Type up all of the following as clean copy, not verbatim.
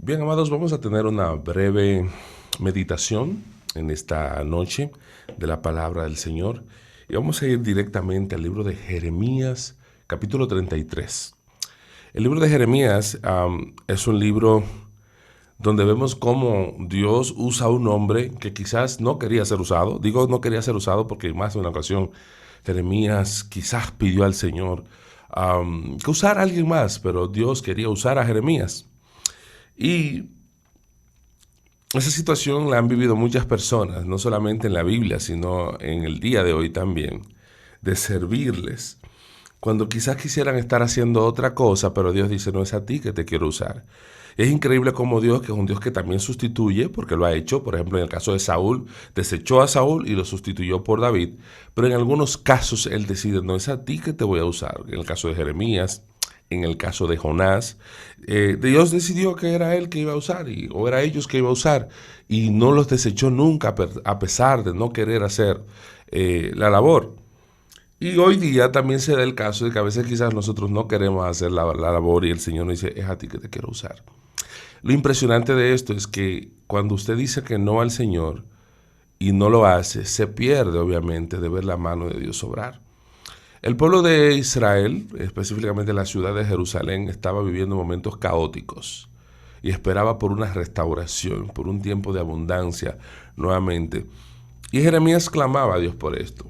Bien, amados, vamos a tener una breve meditación en esta noche de la palabra del Señor y vamos a ir directamente al libro de Jeremías, capítulo 33. El libro de Jeremías es un libro donde vemos cómo Dios usa a un hombre que quizás no quería ser usado. Digo no quería ser usado porque más de una ocasión Jeremías quizás pidió al Señor que usara a alguien más, pero Dios quería usar a Jeremías. Y esa situación la han vivido muchas personas, no solamente en la Biblia, sino en el día de hoy también, de servirles. Cuando quizás quisieran estar haciendo otra cosa, pero Dios dice, no es a ti que te quiero usar. Es increíble cómo Dios, que es un Dios que también sustituye, porque lo ha hecho, por ejemplo, en el caso de Saúl, desechó a Saúl y lo sustituyó por David, pero en algunos casos Él decide, no es a ti que te voy a usar. En el caso de Jeremías, en el caso de Jonás, Dios decidió que era Él que iba a usar, o era ellos que iba a usar, y no los desechó nunca, a pesar de no querer hacer la labor. Y hoy día también se da el caso de que a veces quizás nosotros no queremos hacer la labor y el Señor nos dice, es a ti que te quiero usar. Lo impresionante de esto es que cuando usted dice que no al Señor y no lo hace, se pierde obviamente de ver la mano de Dios obrar. El pueblo de Israel, específicamente la ciudad de Jerusalén, estaba viviendo momentos caóticos y esperaba por una restauración, por un tiempo de abundancia nuevamente. Y Jeremías clamaba a Dios por esto.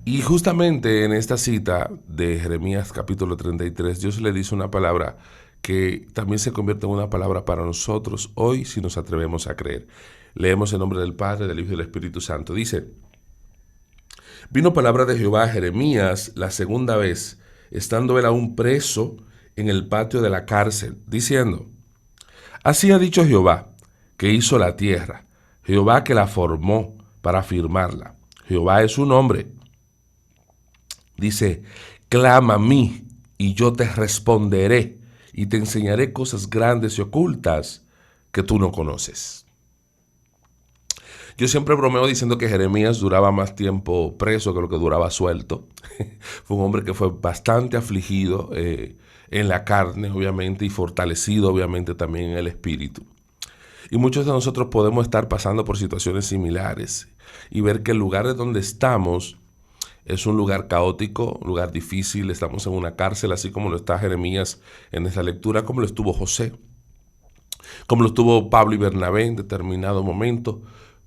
Y justamente en esta cita de Jeremías capítulo 33, Dios le dice una palabra que también se convierte en una palabra para nosotros hoy si nos atrevemos a creer. Leemos en nombre del Padre, del Hijo y del Espíritu Santo. Dice, vino palabra de Jehová a Jeremías la segunda vez, estando él aún preso en el patio de la cárcel, diciendo, así ha dicho Jehová, que hizo la tierra, Jehová que la formó para firmarla. Jehová es su nombre. Dice, clama a mí y yo te responderé y te enseñaré cosas grandes y ocultas que tú no conoces. Yo siempre bromeo diciendo que Jeremías duraba más tiempo preso que lo que duraba suelto. Fue un hombre que fue bastante afligido en la carne, obviamente, y fortalecido, obviamente, también en el espíritu. Y muchos de nosotros podemos estar pasando por situaciones similares y ver que el lugar de donde estamos es un lugar caótico, un lugar difícil. Estamos en una cárcel, así como lo está Jeremías en esta lectura, como lo estuvo José, como lo estuvo Pablo y Bernabé en determinado momento,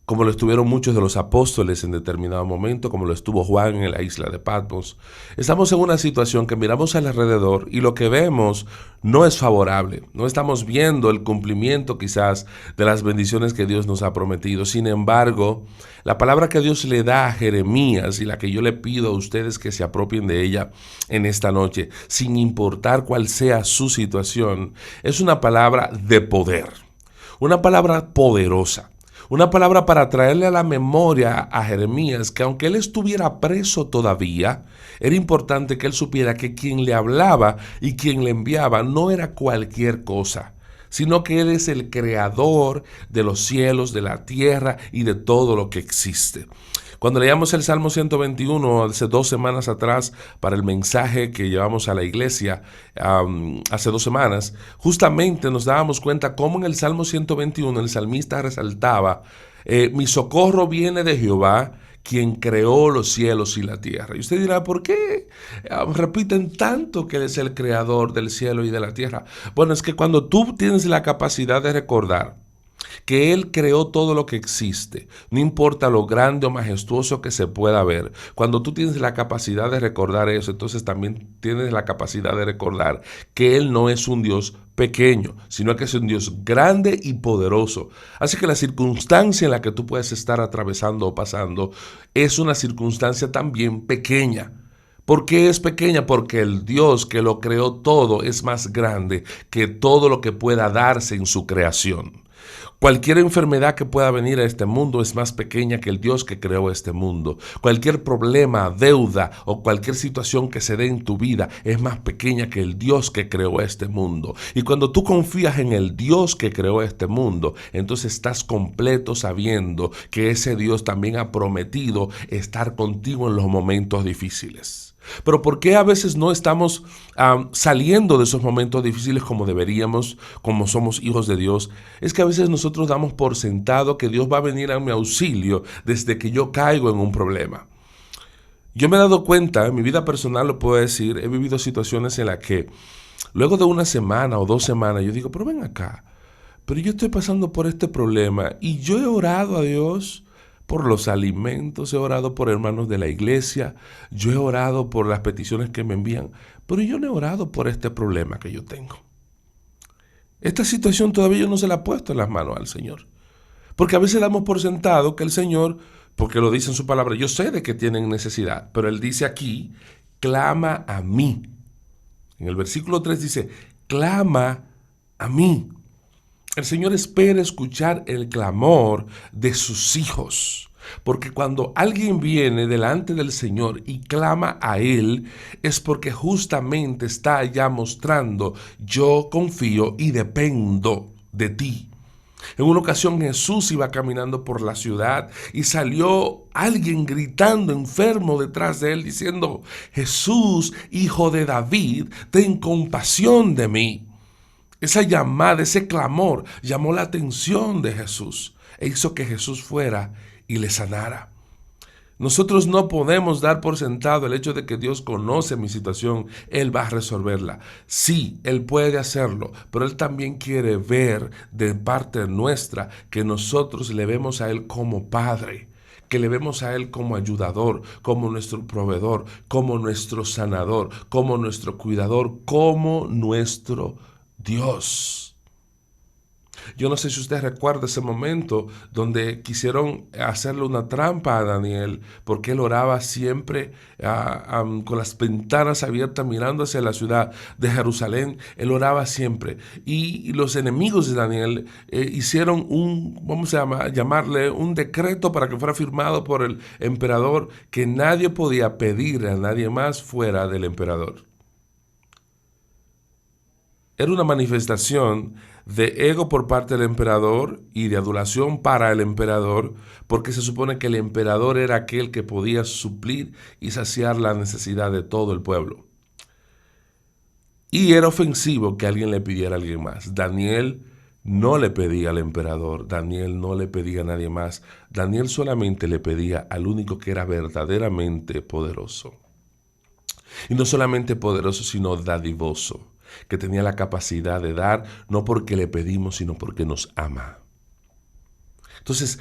como lo estuvieron muchos de los apóstoles en determinado momento, como lo estuvo Juan en la isla de Patmos. Estamos en una situación que miramos alrededor y lo que vemos no es favorable. No estamos viendo el cumplimiento quizás de las bendiciones que Dios nos ha prometido. Sin embargo, la palabra que Dios le da a Jeremías y la que yo le pido a ustedes que se apropien de ella en esta noche, sin importar cuál sea su situación, es una palabra de poder, una palabra poderosa. Una palabra para traerle a la memoria a Jeremías que aunque él estuviera preso todavía, era importante que él supiera que quien le hablaba y quien le enviaba no era cualquier cosa, sino que él es el creador de los cielos, de la tierra y de todo lo que existe. Cuando leíamos el Salmo 121 hace 2 semanas atrás para el mensaje que llevamos a la iglesia hace 2 semanas, justamente nos dábamos cuenta cómo en el Salmo 121 el salmista resaltaba, mi socorro viene de Jehová, quien creó los cielos y la tierra. Y usted dirá, ¿por qué repiten tanto que Él es el creador del cielo y de la tierra? Bueno, es que cuando tú tienes la capacidad de recordar que Él creó todo lo que existe, no importa lo grande o majestuoso que se pueda ver. Cuando tú tienes la capacidad de recordar eso, entonces también tienes la capacidad de recordar que Él no es un Dios pequeño, sino que es un Dios grande y poderoso. Así que la circunstancia en la que tú puedes estar atravesando o pasando es una circunstancia también pequeña. ¿Por qué es pequeña? Porque el Dios que lo creó todo es más grande que todo lo que pueda darse en su creación. Cualquier enfermedad que pueda venir a este mundo es más pequeña que el Dios que creó este mundo. Cualquier problema, deuda o cualquier situación que se dé en tu vida es más pequeña que el Dios que creó este mundo. Y cuando tú confías en el Dios que creó este mundo, entonces estás completo sabiendo que ese Dios también ha prometido estar contigo en los momentos difíciles. Pero ¿por qué a veces no estamos saliendo de esos momentos difíciles como deberíamos, como somos hijos de Dios? Es que a veces nosotros damos por sentado que Dios va a venir a mi auxilio desde que yo caigo en un problema. Yo me he dado cuenta, en mi vida personal lo puedo decir, he vivido situaciones en las que luego de una semana o 2 semanas yo digo, pero ven acá, pero yo estoy pasando por este problema y yo he orado a Dios por los alimentos, he orado por hermanos de la iglesia, yo he orado por las peticiones que me envían, pero yo no he orado por este problema que yo tengo. Esta situación todavía yo no se la he puesto en las manos al Señor. Porque a veces damos por sentado que el Señor, porque lo dice en su palabra, yo sé de que tienen necesidad, pero Él dice aquí, clama a mí. En el versículo 3 dice, clama a mí. El Señor espera escuchar el clamor de sus hijos. Porque cuando alguien viene delante del Señor y clama a Él, es porque justamente está ya mostrando, yo confío y dependo de ti. En una ocasión Jesús iba caminando por la ciudad y salió alguien gritando enfermo detrás de él diciendo, Jesús, hijo de David, ten compasión de mí. Esa llamada, ese clamor llamó la atención de Jesús e hizo que Jesús fuera y le sanara. Nosotros no podemos dar por sentado el hecho de que Dios conoce mi situación, Él va a resolverla. Sí, Él puede hacerlo, pero Él también quiere ver de parte nuestra que nosotros le vemos a Él como Padre, que le vemos a Él como ayudador, como nuestro proveedor, como nuestro sanador, como nuestro cuidador, como nuestro Dios. Yo no sé si usted recuerda ese momento donde quisieron hacerle una trampa a Daniel, porque él oraba siempre con las ventanas abiertas mirando hacia la ciudad de Jerusalén. Él oraba siempre. Y los enemigos de Daniel hicieron vamos a llamarle un decreto para que fuera firmado por el emperador, que nadie podía pedir a nadie más fuera del emperador. Era una manifestación de ego por parte del emperador y de adulación para el emperador, porque se supone que el emperador era aquel que podía suplir y saciar la necesidad de todo el pueblo. Y era ofensivo que alguien le pidiera a alguien más. Daniel no le pedía al emperador, Daniel no le pedía a nadie más, Daniel solamente le pedía al único que era verdaderamente poderoso. Y no solamente poderoso, sino dadivoso, que tenía la capacidad de dar, no porque le pedimos, sino porque nos ama. Entonces,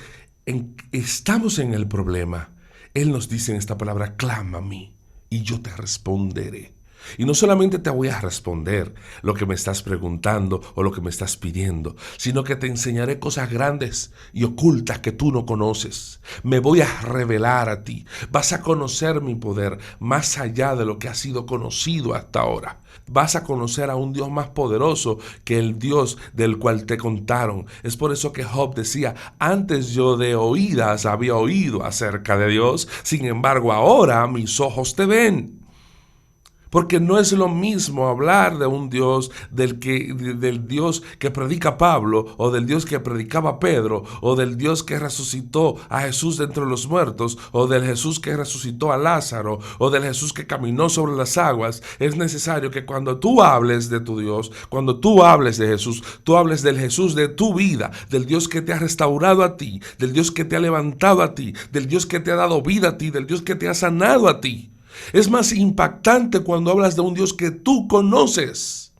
estamos en el problema. Él nos dice en esta palabra, clama a mí y yo te responderé. Y no solamente te voy a responder lo que me estás preguntando o lo que me estás pidiendo, sino que te enseñaré cosas grandes y ocultas que tú no conoces. Me voy a revelar a ti. Vas a conocer mi poder más allá de lo que ha sido conocido hasta ahora. Vas a conocer a un Dios más poderoso que el Dios del cual te contaron. Es por eso que Job decía, antes yo de oídas había oído acerca de Dios, sin embargo ahora mis ojos te ven. Porque no es lo mismo hablar de un Dios del Dios que predica Pablo, o del Dios que predicaba Pedro, o del Dios que resucitó a Jesús de entre los muertos, o del Jesús que resucitó a Lázaro, o del Jesús que caminó sobre las aguas. Es necesario que cuando tú hables de tu Dios, cuando tú hables de Jesús, tú hables del Jesús de tu vida, del Dios que te ha restaurado a ti, del Dios que te ha levantado a ti, del Dios que te ha dado vida a ti, del Dios que te ha sanado a ti. Es más impactante cuando hablas de un Dios que tú conoces.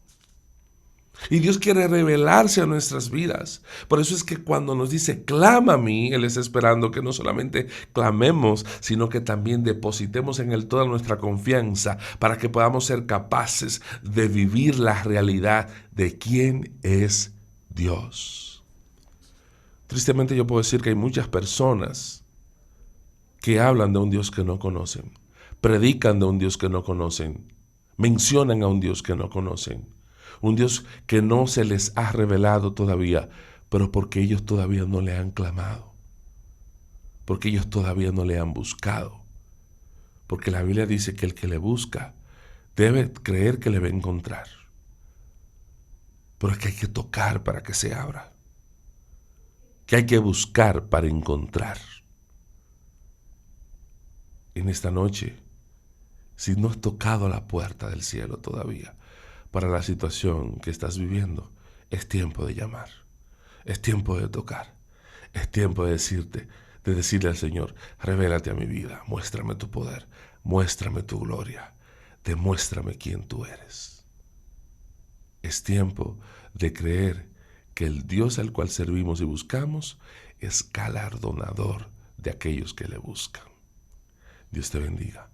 Y Dios quiere revelarse a nuestras vidas. Por eso es que cuando nos dice, clama a mí, Él está esperando que no solamente clamemos, sino que también depositemos en Él toda nuestra confianza para que podamos ser capaces de vivir la realidad de quién es Dios. Tristemente yo puedo decir que hay muchas personas que hablan de un Dios que no conocen. Predican de un Dios que no conocen, mencionan a un Dios que no conocen, un Dios que no se les ha revelado todavía, pero porque ellos todavía no le han clamado, porque ellos todavía no le han buscado, porque la Biblia dice que el que le busca debe creer que le va a encontrar, pero es que hay que tocar para que se abra, que hay que buscar para encontrar. En esta noche, si no has tocado la puerta del cielo todavía para la situación que estás viviendo, es tiempo de llamar, es tiempo de tocar, es tiempo de decirle al Señor, revélate a mi vida, muéstrame tu poder, muéstrame tu gloria, demuéstrame quién tú eres. Es tiempo de creer que el Dios al cual servimos y buscamos es galardonador de aquellos que le buscan. Dios te bendiga.